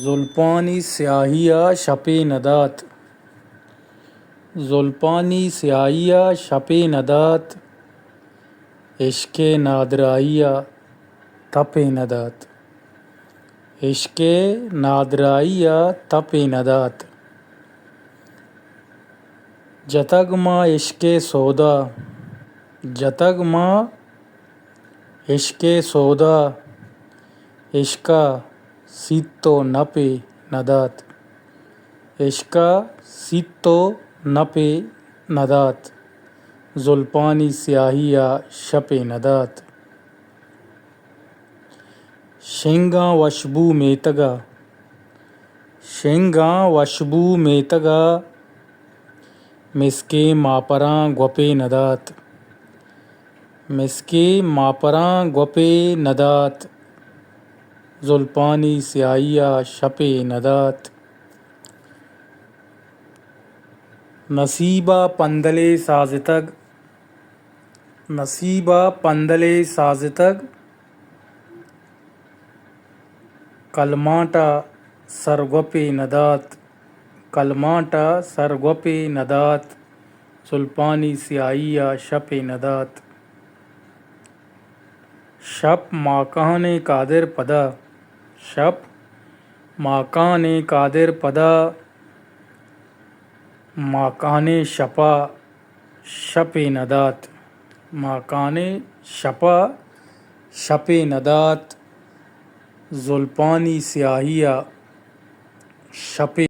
زلفانی سیاہیہ شب ندات، زلفانی سیاہیہ شب ندات، عشق نادرائیہ تپ ندات، عشق نادرائیہ تپ ندات، جتگ ما عشق سودا، جتگ ما عشق سودا، عشقہ سیتو نپ ندات، عشقہ سیتو نپ ندات، زلفانی سیاہیہ شب ندات، شنگاں وشبو میتگا، شنگاں وشبو میتگا، مسکے ماپراں گوپ ندات، مسکے ماپراں گوپ ندات، زلفانی سیاہیہ شب ندات، نصیبہ پندلے سازتگ، نصیبہ پندلے سازتگ، کلماٹہ سر گوپ ندات، کلماٹہ سر گوپ ندات، زلفانی سیاہیہ شب ندات، شب ماکان قادر پدا، شب ماکان قادر پدا، ماکان شپا شب ندات، ماکان شپا شب ندات، زلفانی سیاہیہ شب